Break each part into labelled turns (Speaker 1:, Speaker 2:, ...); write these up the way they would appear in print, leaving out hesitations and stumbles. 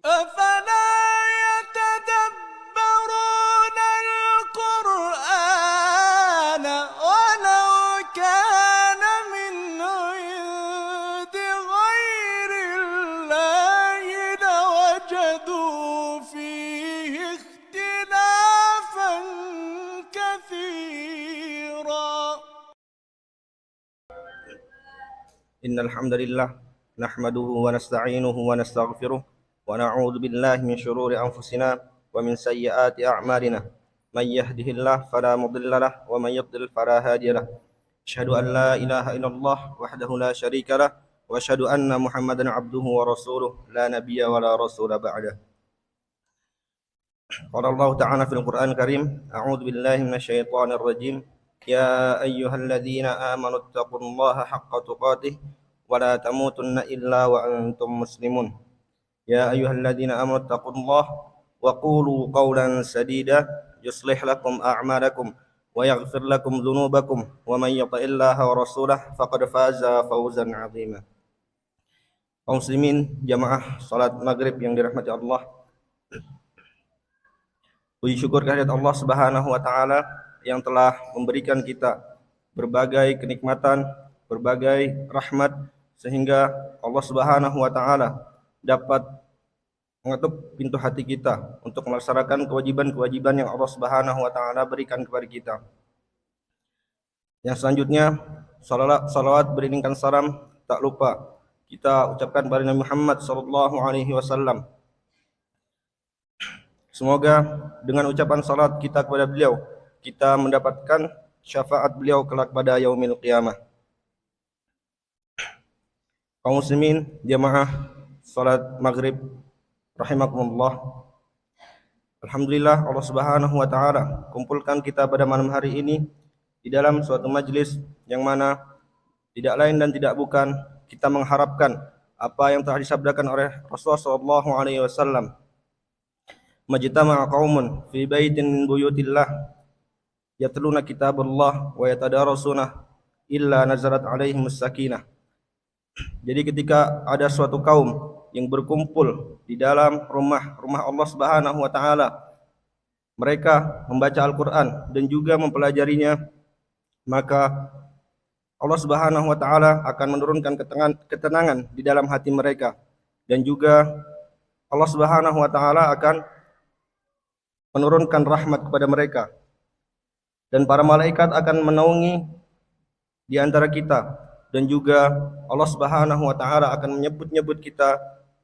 Speaker 1: أفلا يتدبرون القرآن ولو كان من عند غير الله لوجدوا فيه اختلافا كثيرا.
Speaker 2: إن الحمد لله نحمده ونستعينه ونستغفره ونعوذ بالله من شرور أنفسنا ومن سيئات أعمالنا. من يهده الله فلا مضل له ومن يضلل فلا هادي له. أشهد أن لا إله إلا الله وحده لا شريك له وأشهد أن محمدا عبده ورسوله لا نبي ولا رسول بعده. قال الله تعالى في القرآن الكريم: أعوذ بالله من الشيطان الرجيم. يا أيها الذين آمنوا اتقوا الله حق تقاته ولا تموتن إلا وأنتم مسلمون. يا أيها الذين آمنوا اتقوا الله وقولوا قولا سديدا يصلح لكم أعمالكم ويغفر لكم ذنوبكم ومن يطع الله ورسوله فقد فاز فوزا عظيما. Kaum muslimin jamaah salat maghrib yang dirahmati Allah, puji syukur kehadirat Allah Subhanahu wa taala yang telah memberikan kita berbagai kenikmatan, berbagai rahmat, sehingga Allah Subhanahu wa taala dapat mengetuk pintu hati kita untuk melaksanakan kewajiban-kewajiban yang Allah Subhanahu wa taala berikan kepada kita. Yang selanjutnya, salawat beriringkan salam tak lupa kita ucapkan kepada Nabi Muhammad sallallahu alaihi wasallam. Semoga dengan ucapan salat kita kepada beliau, kita mendapatkan syafaat beliau kelak pada yaumil qiyamah. Kaum muslimin jamaah salat maghrib rahimakumullah, alhamdulillah Allah Subhanahu wa taala kumpulkan kita pada malam hari ini di dalam suatu majlis yang mana tidak lain dan tidak bukan kita mengharapkan apa yang telah disabdakan oleh Rasulullah sallallahu alaihi wasallam. Majtama'a qaumun fi baitin min buyutillah yatluna kitaballah wa yatadarasuna illa nazalat alaihimus sakinah. Jadi ketika ada suatu kaum yang berkumpul di dalam rumah Allah Subhanahu wa taala, mereka membaca Al-Qur'an dan juga mempelajarinya, maka Allah Subhanahu wa taala akan menurunkan ketenangan di dalam hati mereka, dan juga Allah Subhanahu wa taala akan menurunkan rahmat kepada mereka, dan para malaikat akan menaungi di antara kita, dan juga Allah Subhanahu wa taala akan menyebut-nyebut kita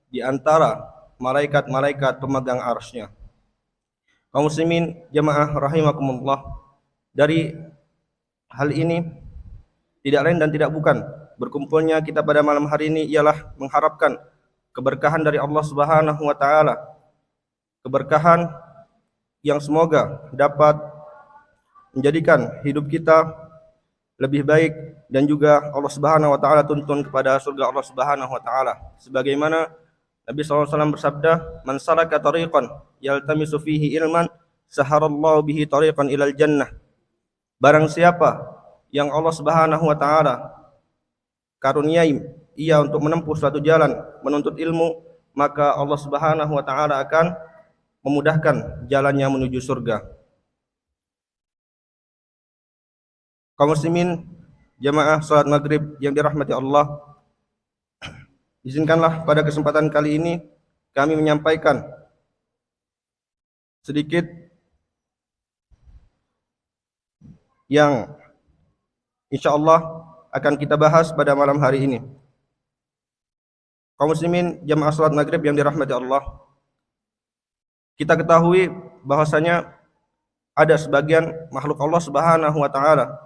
Speaker 2: di antara malaikat-malaikat pemegang arsy-Nya. Kaum muslimin jamaah rahimakumullah, dari hal ini tidak lain dan tidak bukan berkumpulnya kita pada malam hari ini ialah mengharapkan keberkahan dari Allah Subhanahu wa taala, keberkahan yang semoga dapat menjadikan hidup kita lebih baik, dan juga Allah Subhanahu wa taala tuntun kepada surga Allah Subhanahu wa taala, sebagaimana Nabi SAW bersabda, "Man salaka tariqan yaltamisu fihi ilman, saharallahu bihi tariqan ilal jannah." Barang siapa yang Allah Subhanahu wa taala karuniai ia untuk menempuh suatu jalan menuntut ilmu, maka Allah Subhanahu wa taala akan memudahkan jalannya menuju surga. Kaum muslimin jamaah salat maghrib yang dirahmati Allah, izinkanlah pada kesempatan kali ini kami menyampaikan sedikit yang insyaallah akan kita bahas pada malam hari ini. Kaum muslimin jamaah salat maghrib yang dirahmati Allah, kita ketahui bahwasanya ada sebagian makhluk Allah Subhanahu wa taala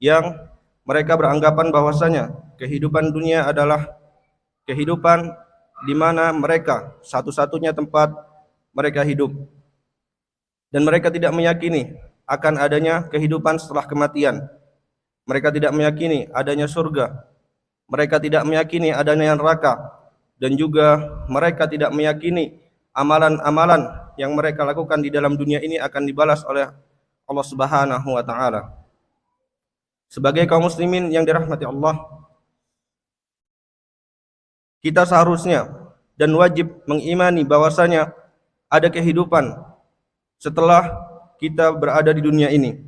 Speaker 2: yang mereka beranggapan bahwasanya kehidupan dunia adalah kehidupan di mana mereka satu-satunya tempat mereka hidup, dan mereka tidak meyakini akan adanya kehidupan setelah kematian. Mereka tidak meyakini adanya surga, mereka tidak meyakini adanya neraka, dan juga mereka tidak meyakini amalan-amalan yang mereka lakukan di dalam dunia ini akan dibalas oleh Allah Subhanahu wa taala. Sebagai kaum muslimin yang dirahmati Allah, kita seharusnya dan wajib mengimani bahwasanya ada kehidupan setelah kita berada di dunia ini.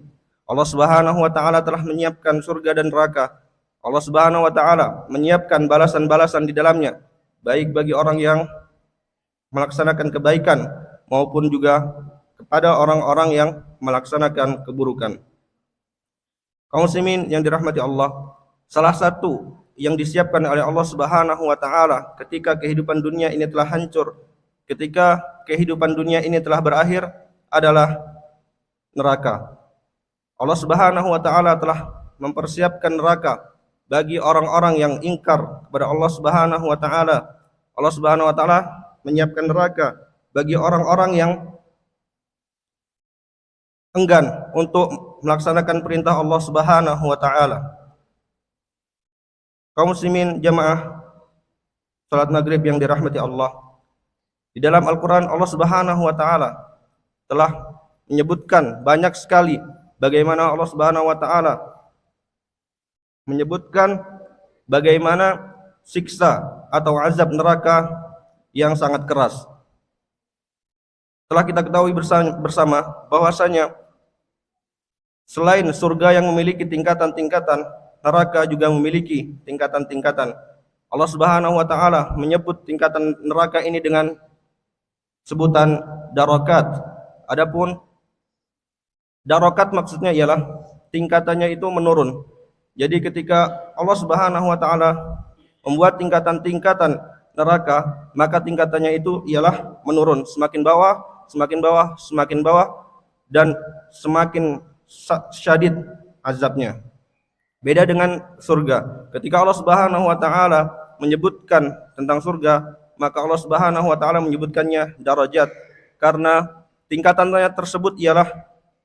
Speaker 2: Allah Subhanahu wa taala telah menyiapkan surga dan neraka. Allah Subhanahu wa taala menyiapkan balasan-balasan di dalamnya, baik bagi orang yang melaksanakan kebaikan maupun juga kepada orang-orang yang melaksanakan keburukan. Kaum muslimin yang dirahmati Allah, salah satu yang disiapkan oleh Allah Subhanahu wa taala ketika kehidupan dunia ini telah hancur, ketika kehidupan dunia ini telah berakhir adalah neraka. Allah Subhanahu wa taala telah mempersiapkan neraka bagi orang-orang yang ingkar kepada Allah Subhanahu wa taala. Allah Subhanahu wa taala menyiapkan neraka bagi orang-orang yang enggan untuk melaksanakan perintah Allah Subhanahu wa taala. Kaum muslimin jamaah salat maghrib yang dirahmati Allah, di dalam Al-Qur'an Allah Subhanahu wa taala telah menyebutkan banyak sekali bagaimana Allah Subhanahu wa taala menyebutkan bagaimana siksa atau azab neraka yang sangat keras. Telah kita ketahui bersama bahwasanya selain surga yang memiliki tingkatan-tingkatan, neraka juga memiliki tingkatan-tingkatan. Allah Subhanahu wa taala menyebut tingkatan neraka ini dengan sebutan darakat. Adapun darakat maksudnya ialah tingkatannya itu menurun. Jadi ketika Allah Subhanahu wa taala membuat tingkatan-tingkatan neraka, maka tingkatannya itu ialah menurun, semakin bawah, semakin bawah, semakin bawah, dan semakin syadid azabnya. Beda dengan surga. Ketika Allah Subhanahu wa taala menyebutkan tentang surga, maka Allah Subhanahu wa taala menyebutkannya darajat, karena tingkatannya tersebut ialah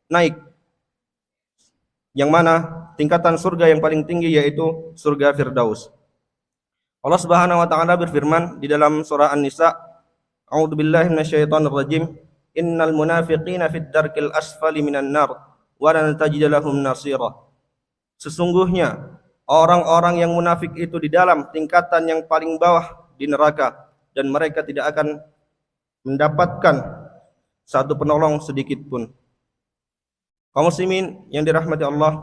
Speaker 2: naik. Yang mana tingkatan surga yang paling tinggi yaitu surga Firdaus. Allah Subhanahu wa taala berfirman di dalam surah An-Nisa, A'udzubillahi minasyaitonirrajim, innal munafiqina fid darkil asfali minan nar wa lan tajid lahum nasira. Sesungguhnya orang-orang yang munafik itu di dalam tingkatan yang paling bawah di neraka, dan mereka tidak akan mendapatkan satu penolong sedikit pun. Kaum muslimin yang dirahmati Allah,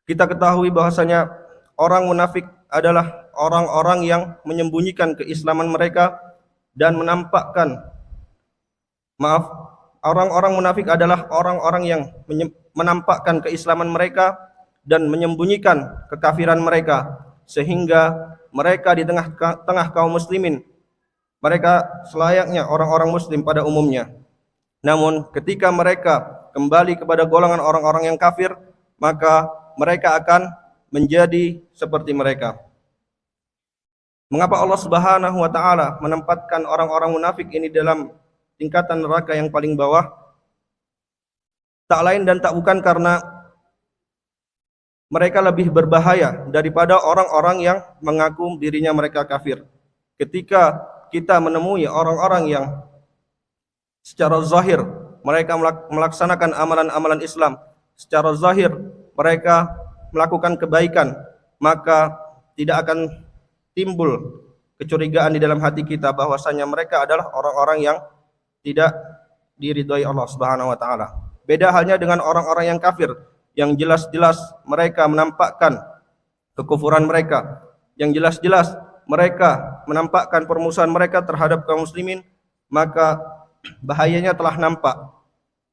Speaker 2: kita ketahui bahwasanya orang munafik adalah orang-orang yang menyembunyikan keislaman mereka dan menampakkan, orang-orang munafik adalah orang-orang yang menampakkan keislaman mereka dan menyembunyikan kekafiran mereka, sehingga mereka di tengah kaum muslimin, mereka selayaknya orang-orang muslim pada umumnya. Namun ketika mereka kembali kepada golongan orang-orang yang kafir, maka mereka akan menjadi seperti mereka. Mengapa Allah Subhanahu wa taala menempatkan orang-orang munafik ini dalam tingkatan neraka yang paling bawah? Tak lain dan tak bukan karena mereka lebih berbahaya daripada orang-orang yang mengaku dirinya mereka kafir. Ketika kita menemui orang-orang yang secara zahir mereka melaksanakan amalan-amalan Islam, secara zahir mereka melakukan kebaikan, maka tidak akan timbul kecurigaan di dalam hati kita bahwasanya mereka adalah orang-orang yang tidak diridhai Allah Subhanahu wa taala. Beda halnya dengan orang-orang yang kafir, yang jelas-jelas mereka menampakkan kekufuran mereka, yang jelas-jelas mereka menampakkan permusuhan mereka terhadap kaum muslimin, maka bahayanya telah nampak,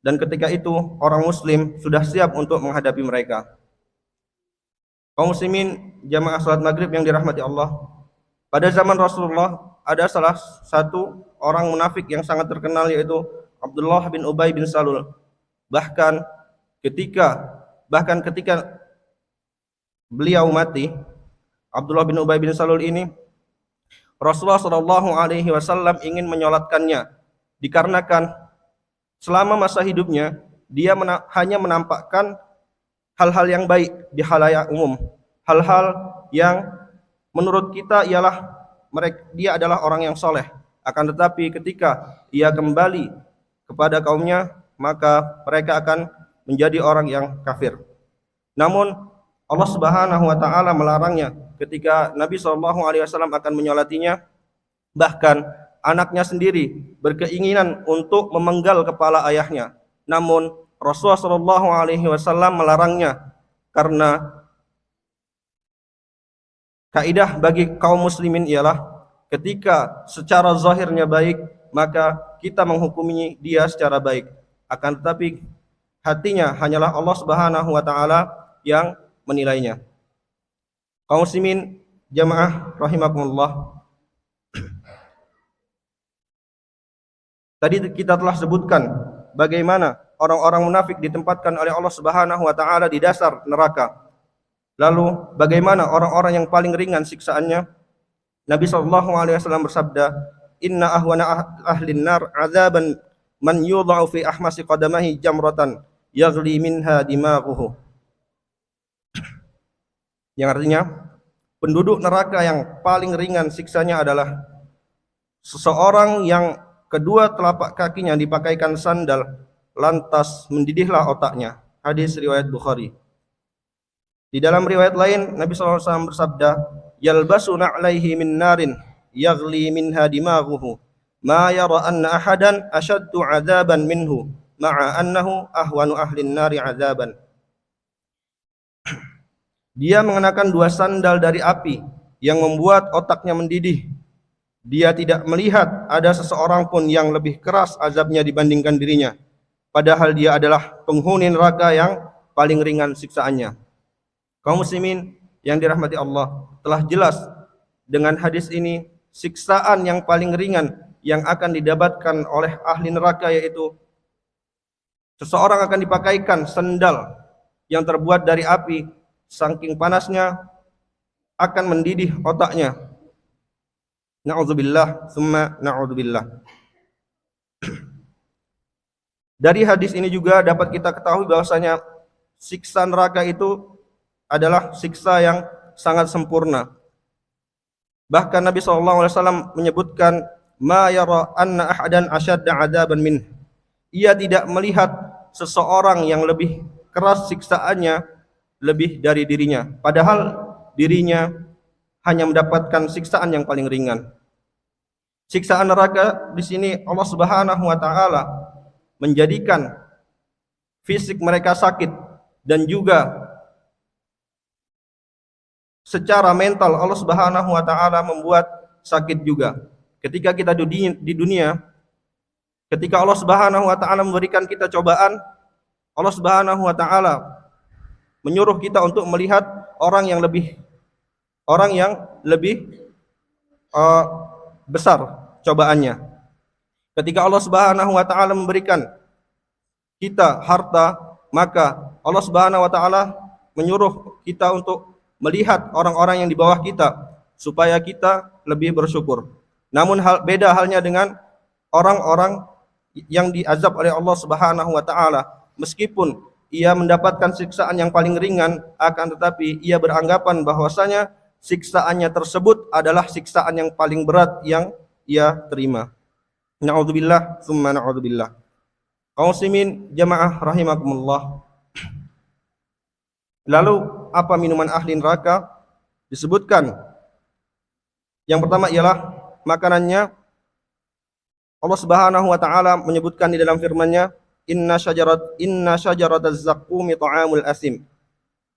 Speaker 2: dan ketika itu orang muslim sudah siap untuk menghadapi mereka. Kaum muslimin jamaah salat maghrib yang dirahmati Allah, pada zaman Rasulullah ada salah satu orang munafik yang sangat terkenal, yaitu Abdullah bin Ubay bin Salul. Bahkan ketika beliau mati, Abdullah bin Ubay bin Salul ini, Rasulullah Shallallahu Alaihi Wasallam ingin menyolatkannya, dikarenakan selama masa hidupnya dia hanya menampakkan hal-hal yang baik di halayak umum, hal-hal yang menurut kita ialah dia adalah orang yang soleh. Akan tetapi ketika ia kembali kepada kaumnya, maka mereka akan menjadi orang yang kafir. Namun Allah Subhanahu wa taala melarangnya ketika Nabi SAW akan menyolatinya. Bahkan anaknya sendiri berkeinginan untuk memenggal kepala ayahnya. Namun Rasulullah Shallallahu Alaihi Wasallam melarangnya karena kaidah bagi kaum muslimin ialah ketika secara zahirnya baik, maka kita menghukumi dia secara baik. Akan tetapi hatinya hanyalah Allah Subhanahu wa taala yang menilainya. Kaum muslimin jamaah rahimakumullah. Tadi kita telah sebutkan bagaimana orang-orang munafik ditempatkan oleh Allah Subhanahu wa taala di dasar neraka. Lalu bagaimana orang-orang yang paling ringan siksaannya? Nabi sallallahu alaihi wasallam bersabda, "Inna ahwana ahlin nar 'adzaban man yudha'u fi ahmasi qadamihi jamratan yaghli minha dimaghuhu." Yang artinya, penduduk neraka yang paling ringan siksanya adalah seseorang yang kedua telapak kakinya dipakaikan sandal, lantas mendidihlah otaknya. Hadis riwayat Bukhari. Di dalam riwayat lain, Nabi SAW bersabda, "Yalbasu na'laihi min narin, yaghli minha dimaghuhu, ma yara anna ahadan ashaddu 'adzaban minhu, ma'a annahu ahwanu ahlin nari 'adzaban." Dia mengenakan dua sandal dari api yang membuat otaknya mendidih. Dia tidak melihat ada seseorang pun yang lebih keras azabnya dibandingkan dirinya, padahal dia adalah penghuni neraka yang paling ringan siksaannya. Kaum muslimin yang dirahmati Allah, telah jelas dengan hadis ini siksaan yang paling ringan yang akan didapatkan oleh ahli neraka, yaitu seseorang akan dipakaikan sandal yang terbuat dari api, saking panasnya akan mendidih otaknya. Na'udzubillah, summa na'udzubillah. Dari hadis ini juga dapat kita ketahui bahwasanya siksa neraka itu adalah siksa yang sangat sempurna. Bahkan Nabi SAW menyebutkan, "Ma yara anna ahadan asyadda 'adzaban min." Ia tidak melihat seseorang yang lebih keras siksaannya lebih dari dirinya, padahal dirinya hanya mendapatkan siksaan yang paling ringan. Siksaan neraka di sini Allah Subhanahu wa taala menjadikan fisik mereka sakit, dan juga secara mental Allah Subhanahu wa taala membuat sakit juga. Ketika kita di dunia, ketika Allah Subhanahu wa taala memberikan kita cobaan, Allah Subhanahu wa taala menyuruh kita untuk melihat orang yang lebih besar cobaannya. Ketika Allah Subhanahu wa taala memberikan kita harta, maka Allah Subhanahu wa taala menyuruh kita untuk melihat orang-orang yang di bawah kita supaya kita lebih bersyukur. Namun beda halnya dengan orang-orang yang diazab oleh Allah Subhanahu wa taala. Meskipun ia mendapatkan siksaan yang paling ringan, akan tetapi ia beranggapan bahwasanya siksaannya tersebut adalah siksaan yang paling berat yang ia terima. Na'udzubillah, tsumma na'udzubillah. Kaum muslimin jamaah rahimakumullah. Lalu apa minuman ahli neraka? Disebutkan yang pertama ialah makanannya. Allah Subhanahu wa taala menyebutkan di dalam firman-Nya, Inna syajarataz zaqqumi ta'amul asim.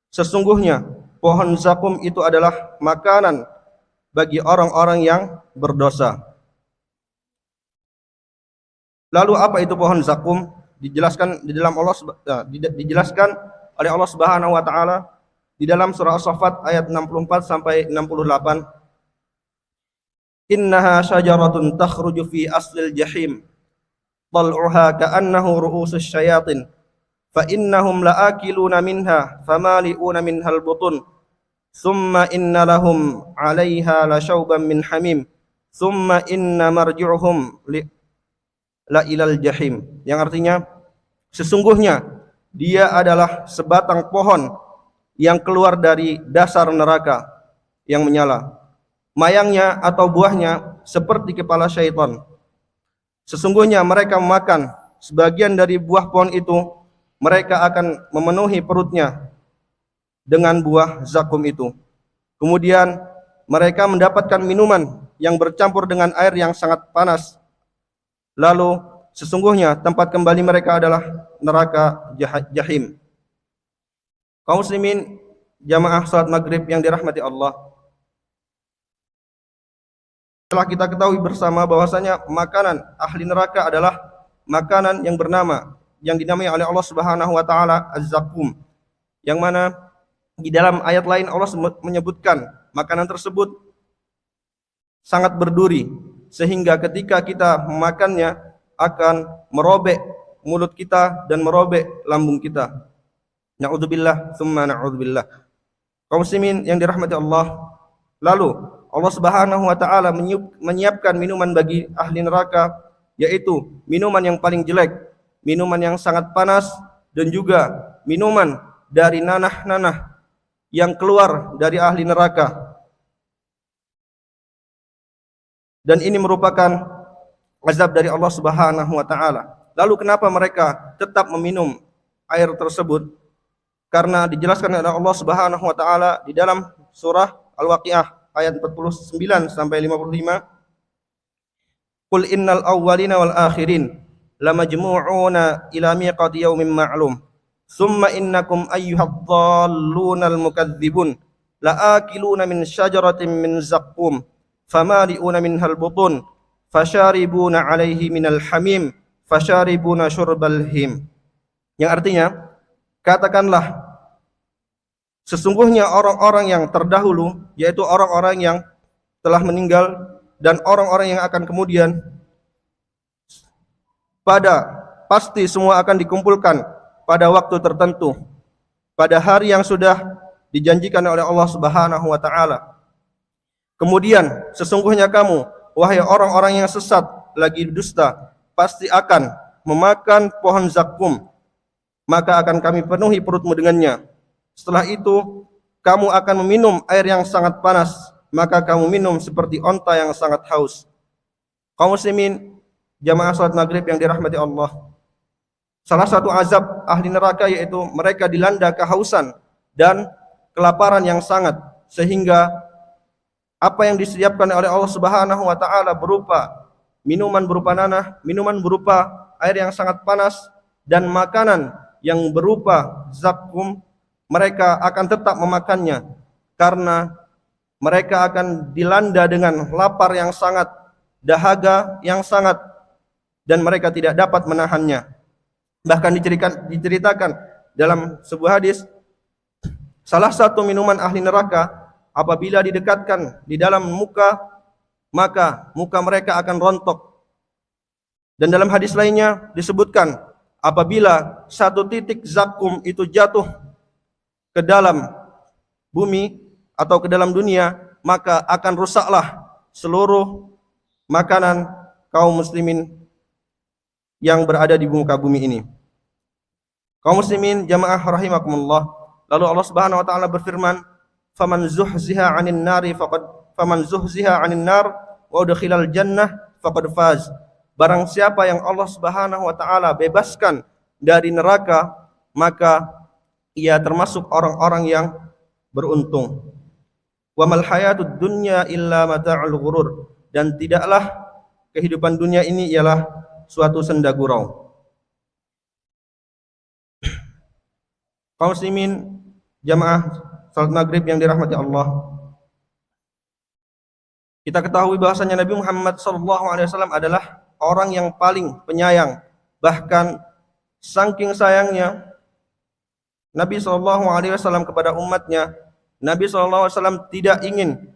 Speaker 2: Sesungguhnya pohon zakum itu adalah makanan bagi orang-orang yang berdosa. Lalu apa itu pohon zakum? Dijelaskan dijelaskan oleh Allah Subhanahu wa taala di dalam surah As-Saffat ayat 64 sampai 68. Innaha syajaratun takhruju fi aslil jahim. Tal'uha ka'annahu ru'usus syayatin. Fa innahum la'akiluna minha famali'una minhal butun. Thumma inna lahum 'alaiha lasyauban min hamim. Thumma inna marji'uhum la ilal jahim. Yang artinya sesungguhnya dia adalah sebatang pohon yang keluar dari dasar neraka yang menyala. Mayangnya atau buahnya seperti kepala syaitan. Sesungguhnya mereka memakan sebagian dari buah pohon itu, mereka akan memenuhi perutnya dengan buah zakum itu. Kemudian mereka mendapatkan minuman yang bercampur dengan air yang sangat panas. Lalu sesungguhnya tempat kembali mereka adalah neraka jahim. Kaum muslimin jamaah salat maghrib yang dirahmati Allah, telah kita ketahui bersama bahwasanya makanan ahli neraka adalah makanan yang dinamai oleh Allah Subhanahu wa taala az-zakum, yang mana di dalam ayat lain Allah menyebutkan makanan tersebut sangat berduri sehingga ketika kita memakannya akan merobek mulut kita dan merobek lambung kita. Na'udzubillah tsumma na'udzubillah. Kaum muslimin yang dirahmati Allah, lalu Allah Subhanahu wa taala menyiapkan minuman bagi ahli neraka, yaitu minuman yang paling jelek, minuman yang sangat panas, dan juga minuman dari nanah-nanah yang keluar dari ahli neraka. Dan ini merupakan azab dari Allah Subhanahu wa taala. Lalu kenapa mereka tetap meminum air tersebut? Karena dijelaskan oleh Allah Subhanahu wa taala di dalam surah Al-Waqiah ayat 49 sampai 55. Qul innal awwalina wal akhirin lamajmu'una ila miqati yaumin ma'lum. Summa innakum ayyuhadh dhallunal mukadzibun la'akiluna min syajaratin min zaqqum famali'una minhal butun fasharibuna 'alaihi minal hamim fasharibuna syurbal him. Yang artinya, katakanlah sesungguhnya orang-orang yang terdahulu, yaitu orang-orang yang telah meninggal dan orang-orang yang akan kemudian, pasti semua akan dikumpulkan pada waktu tertentu, pada hari yang sudah dijanjikan oleh Allah Subhanahu wa taala. Kemudian sesungguhnya kamu, wahai orang-orang yang sesat lagi dusta, pasti akan memakan pohon zakum, maka akan kami penuhi perutmu dengannya. Setelah itu kamu akan meminum air yang sangat panas, maka kamu minum seperti onta yang sangat haus. Kaum muslimin jamaah salat maghrib yang dirahmati Allah, salah satu azab ahli neraka yaitu mereka dilanda kehausan dan kelaparan yang sangat, sehingga apa yang disediakan oleh Allah Subhanahu wa taala berupa minuman berupa nanah, minuman berupa air yang sangat panas, dan makanan yang berupa zakum, mereka akan tetap memakannya karena mereka akan dilanda dengan lapar yang sangat, dahaga yang sangat, dan mereka tidak dapat menahannya. Bahkan diceritakan dalam sebuah hadis, salah satu minuman ahli neraka apabila didekatkan di dalam muka, maka muka mereka akan rontok. Dan dalam hadis lainnya disebutkan, apabila satu titik zakum itu jatuh ke dalam bumi atau ke dalam dunia, maka akan rusaklah seluruh makanan kaum muslimin yang berada di muka bumi ini. Kaum muslimin jamaah rahimakumullah, lalu Allah Subhanahu wa taala berfirman, faman zuhziha 'anil nar wa udkhilal jannah faqad faz. Barang siapa yang Allah Subhanahu wa taala bebaskan dari neraka, maka ia termasuk orang-orang yang beruntung. Wa mal hayatud dunya illa mata'ul ghurur, dan tidaklah kehidupan dunia ini ialah suatu senda gurau. Kaum muslimin jamaah salat maghrib yang dirahmati Allah, kita ketahui bahwasanya Nabi Muhammad SAW adalah orang yang paling penyayang. Bahkan saking sayangnya Nabi SAW kepada umatnya, Nabi SAW tidak ingin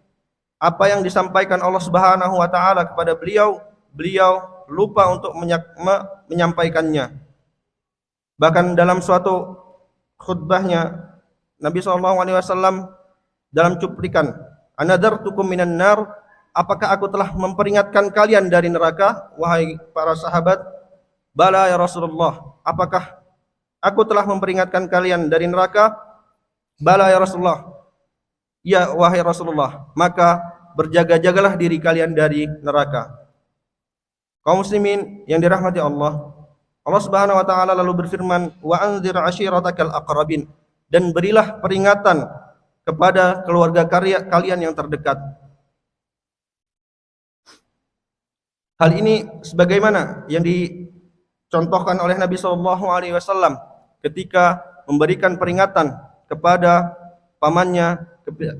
Speaker 2: apa yang disampaikan Allah Subhanahu wa taala kepada beliau, beliau lupa untuk menyampaikannya. Bahkan dalam suatu khutbahnya, Nabi SAW dalam cuplikan, anadartukum minan nar, apakah aku telah memperingatkan kalian dari neraka, wahai para sahabat? Bala ya Rasulullah, apakah aku telah memperingatkan kalian dari neraka? Bala ya Rasulullah, ya wahai Rasulullah, maka berjaga-jagalah diri kalian dari neraka. Kaum muslimin yang dirahmati Allah, Allah Subhanahu wa taala lalu berfirman, wa anzir ashiratakal aqrabin, dan berilah peringatan kepada keluarga kalian yang terdekat. Hal ini sebagaimana yang dicontohkan oleh Nabi SAW ketika memberikan peringatan kepada pamannya,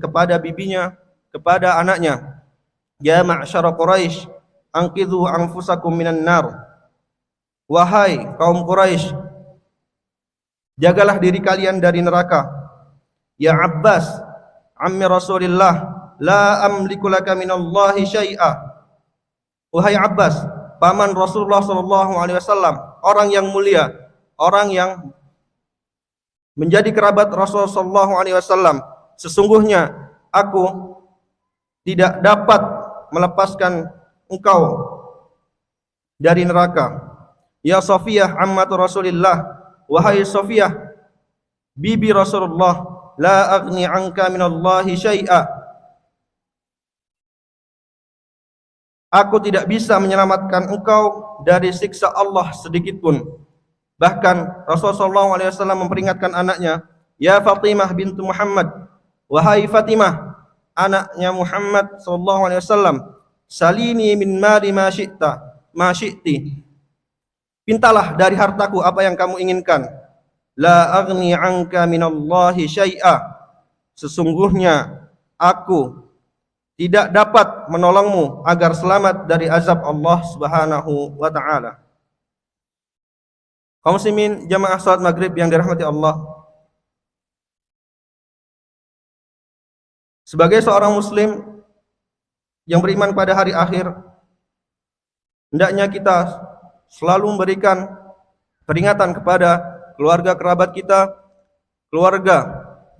Speaker 2: kepada bibinya, kepada anaknya. Ya ma'syara Quraisy, anqidhu anfusakum minan nar. Wahai kaum Quraisy, jagalah diri kalian dari neraka. Ya Abbas, ammi Rasulillah, la amliku laka minallahi syai'a. Wahai Abbas, paman Rasulullah SAW, orang yang mulia, orang yang menjadi kerabat Rasulullah SAW, sesungguhnya aku tidak dapat melepaskan engkau dari neraka. Ya Safiyah ammatu Rasulillah, wahai Safiyah bibi Rasulullah, la aghni anka minallahi syai'a. Aku tidak bisa menyelamatkan engkau dari siksa Allah sedikit pun. Bahkan Rasulullah SAW memperingatkan anaknya, ya Fatimah bintu Muhammad, wahai Fatimah, anaknya Muhammad SAW, salini min mali ma syi'ti. Pintalah dari hartaku apa yang kamu inginkan. La aghni anka minallahi syai'a. Sesungguhnya aku tidak dapat menolongmu agar selamat dari azab Allah Subhanahu wa taala. Kaum muslimin jamaah salat maghrib yang dirahmati Allah. Sebagai seorang muslim yang beriman pada hari akhir, hendaknya kita selalu memberikan peringatan kepada keluarga kerabat kita, keluarga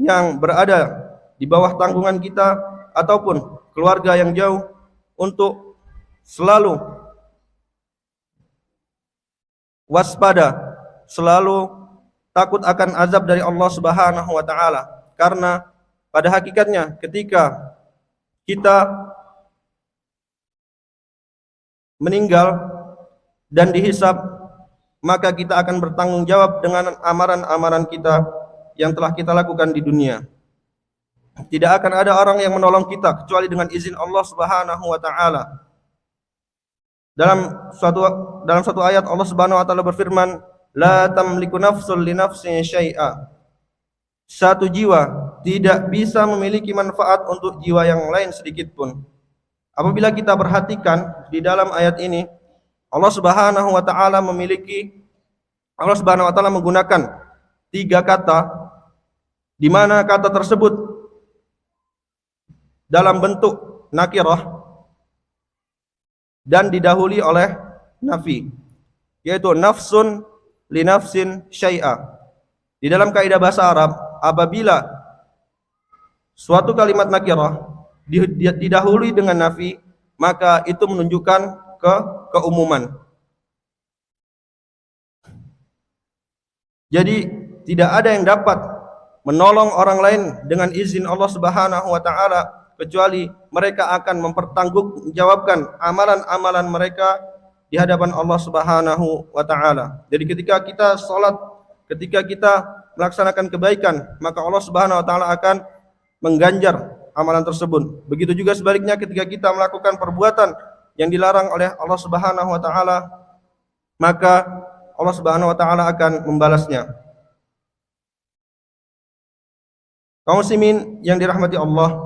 Speaker 2: yang berada di bawah tanggungan kita, ataupun keluarga yang jauh, untuk selalu waspada, selalu takut akan azab dari Allah Subhanahu wa taala. Karena pada hakikatnya ketika kita meninggal dan dihisab, maka kita akan bertanggung jawab dengan amalan-amalan kita yang telah kita lakukan di dunia. Tidak akan ada orang yang menolong kita kecuali dengan izin Allah Subhanahu wa taala. Dalam satu ayat Allah Subhanahu wa taala berfirman, la tamliku nafsun li nafsin syai'a. Satu jiwa tidak bisa memiliki manfaat untuk jiwa yang lain sedikit pun. Apabila kita perhatikan di dalam ayat ini, Allah Subhanahu wa taala menggunakan 3 kata, di mana kata tersebut dalam bentuk nakirah dan didahului oleh nafi, yaitu nafsun li nafsin syai'a. Di dalam kaidah bahasa Arab, apabila suatu kalimat nakirah didahului dengan nafi, maka itu menunjukkan keumuman. Jadi tidak ada yang dapat menolong orang lain dengan izin Allah Subhanahu wa taala kecuali mereka akan mempertanggungjawabkan amalan-amalan mereka di hadapan Allah Subhanahu wa taala. Jadi ketika kita salat, ketika kita melaksanakan kebaikan, maka Allah Subhanahu wa taala akan mengganjar amalan tersebut. Begitu juga sebaliknya ketika kita melakukan perbuatan yang dilarang oleh Allah Subhanahu wa taala, maka Allah Subhanahu wa taala akan membalasnya. Kaum muslimin yang dirahmati Allah,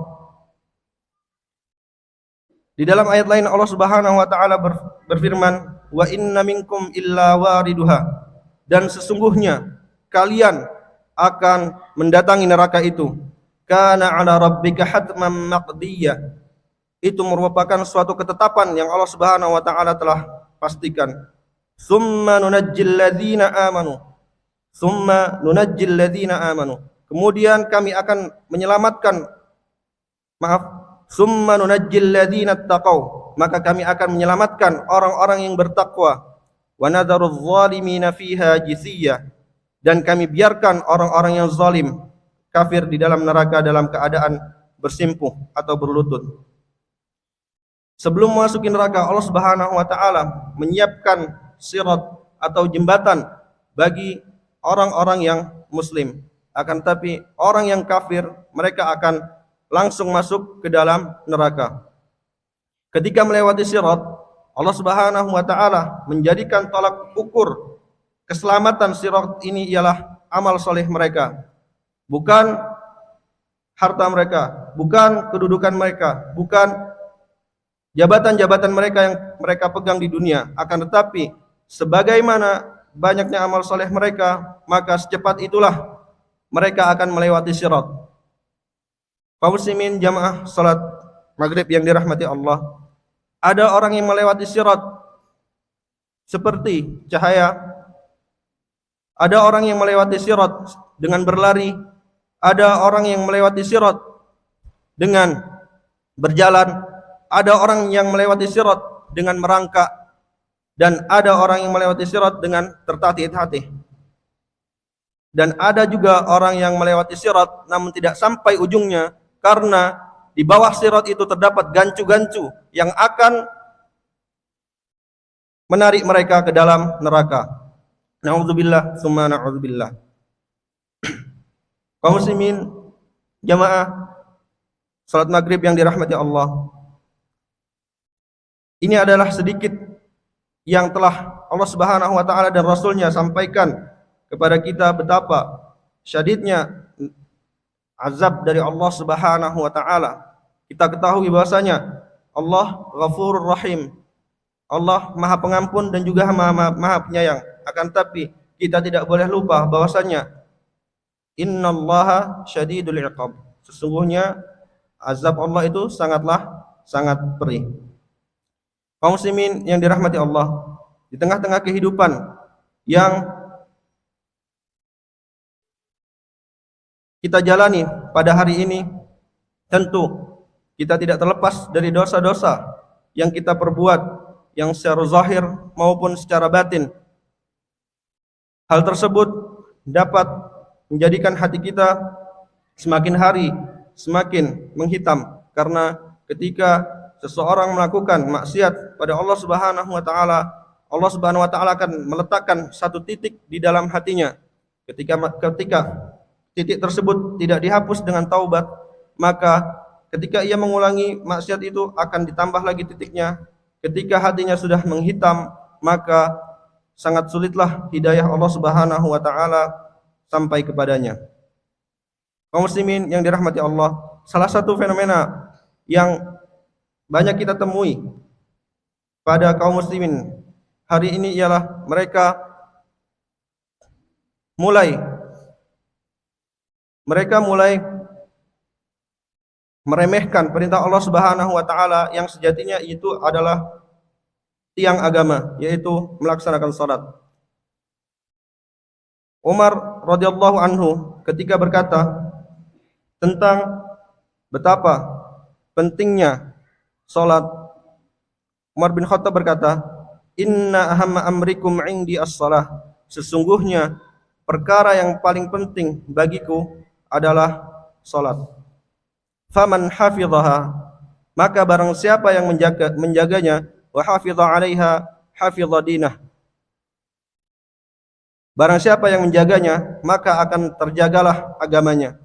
Speaker 2: di dalam ayat lain Allah Subhanahu wa taala berfirman, wa inna minkum illa wariduha, dan sesungguhnya kalian akan mendatangi neraka itu. Kana ala rabbika hatman maqdiyah. Itu merupakan suatu ketetapan yang Allah Subhanahu wa taala telah pastikan. Summa nunajjil ladzina amanu. Kemudian kami akan menyelamatkan, summa nunajjil ladzina taqau, maka kami akan menyelamatkan orang-orang yang bertakwa. Wa nadharudz zalimina fiha jithiyah, dan kami biarkan orang-orang yang zalim kafir di dalam neraka dalam keadaan bersimpuh atau berlutut. Sebelum memasuki neraka, Allah Subhanahu wa taala menyiapkan sirat atau jembatan bagi orang-orang yang muslim. Akan tetapi orang yang kafir, mereka akan langsung masuk ke dalam neraka. Ketika melewati sirat, Allah Subhanahu wa taala menjadikan tolak ukur keselamatan sirat ini ialah amal soleh mereka, bukan harta mereka, bukan kedudukan mereka, bukan jabatan-jabatan mereka yang mereka pegang di dunia, akan tetapi sebagaimana banyaknya amal soleh mereka, maka secepat itulah mereka akan melewati sirat. Kaum muslimin jamaah salat maghrib yang dirahmati Allah, ada orang yang melewati sirat seperti cahaya, ada orang yang melewati sirat dengan berlari, ada orang yang melewati sirat dengan berjalan, ada orang yang melewati sirat dengan merangkak, dan ada orang yang melewati sirat dengan tertatih-tatih. Dan ada juga orang yang melewati sirat namun tidak sampai ujungnya, karena di bawah sirat itu terdapat gancu-gancu yang akan menarik mereka ke dalam neraka. Na'udzubillah summa na'udzubillah. Kaum muslimin jamaah salat maghrib yang dirahmati Allah, ini adalah sedikit yang telah Allah Subhanahu wa taala dan Rasulnya sampaikan kepada kita betapa syadidnya azab dari Allah Subhanahu wa taala. Kita ketahui bahwasanya Allah Ghafurur Rahim, Allah Maha Pengampun dan juga Maha Penyayang. Akan tapi kita tidak boleh lupa bahwasanya innallaha syadidul iqab, sesungguhnya azab Allah itu sangat perih. Kaum muslimin yang dirahmati Allah, di tengah-tengah kehidupan yang kita jalani pada hari ini, tentu kita tidak terlepas dari dosa-dosa yang kita perbuat, yang secara zahir maupun secara batin. Hal tersebut dapat menjadikan hati kita semakin hari semakin menghitam, karena ketika seseorang melakukan maksiat pada Allah Subhanahu wa taala, Allah Subhanahu wa taala akan meletakkan satu titik di dalam hatinya. Ketika titik tersebut tidak dihapus dengan taubat, maka ketika ia mengulangi maksiat itu akan ditambah lagi titiknya. Ketika hatinya sudah menghitam, maka sangat sulitlah hidayah Allah Subhanahu wa taala sampai kepadanya. Kaum muslimin yang dirahmati Allah, salah satu fenomena yang banyak kita temui pada kaum muslimin hari ini ialah mereka mulai meremehkan perintah Allah Subhanahu wa taala yang sejatinya itu adalah tiang agama, yaitu melaksanakan salat. Umar radhiyallahu anhu ketika berkata tentang betapa pentingnya salat, Umar bin Khattab berkata, "Inna ahamma amrikum 'indi as-shalah." Sesungguhnya perkara yang paling penting bagiku adalah salat. Faman hafidhaha, maka barang siapa yang menjaganya, wa hafidha 'alaiha hafidha dinah. Barang siapa yang menjaganya, maka akan terjagalah agamanya.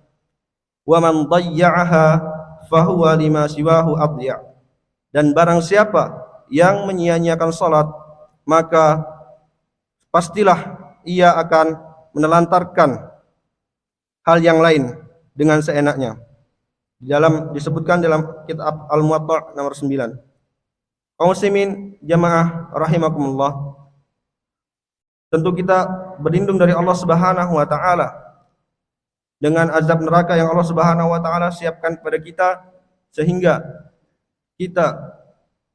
Speaker 2: Wa man dhayya'aha fahuwa lima siwahu adya'. Dan barang siapa yang menyia-nyiakan salat, maka pastilah ia akan menelantarkan hal yang lain dengan seenaknya. Disebutkan dalam kitab Al-Muwatta nomor 9. Kaum muslimin jamaah rahimakumullah, tentu kita berlindung dari Allah Subhanahu wa taala dengan azab neraka yang Allah Subhanahu wa taala siapkan kepada kita, sehingga kita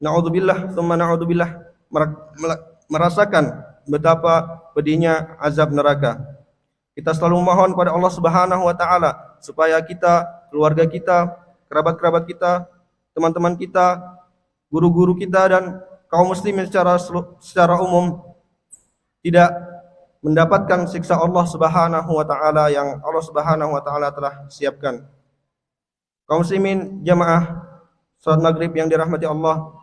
Speaker 2: naudzubillah tsumma naudzubillah merasakan betapa pedihnya azab neraka. Kita selalu mohon kepada Allah Subhanahu wa taala supaya kita, keluarga kita, kerabat-kerabat kita, teman-teman kita, guru-guru kita dan kaum muslimin secara umum tidak mendapatkan siksa Allah Subhanahu wa taala yang Allah Subhanahu wa taala telah siapkan. Kaum muslimin jamaah salat maghrib yang dirahmati Allah,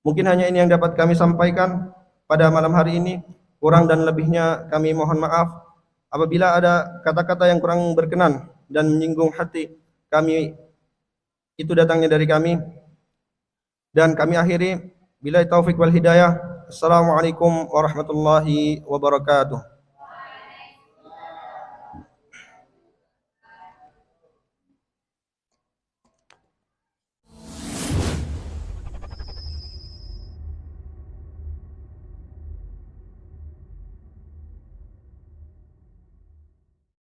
Speaker 2: mungkin hanya ini yang dapat kami sampaikan pada malam hari ini. Kurang dan lebihnya kami mohon maaf. Apabila ada kata-kata yang kurang berkenan dan menyinggung hati kami, itu datangnya dari kami. Dan kami akhiri Billahi taufik wal hidayah. Assalamualaikum warahmatullahi wabarakatuh.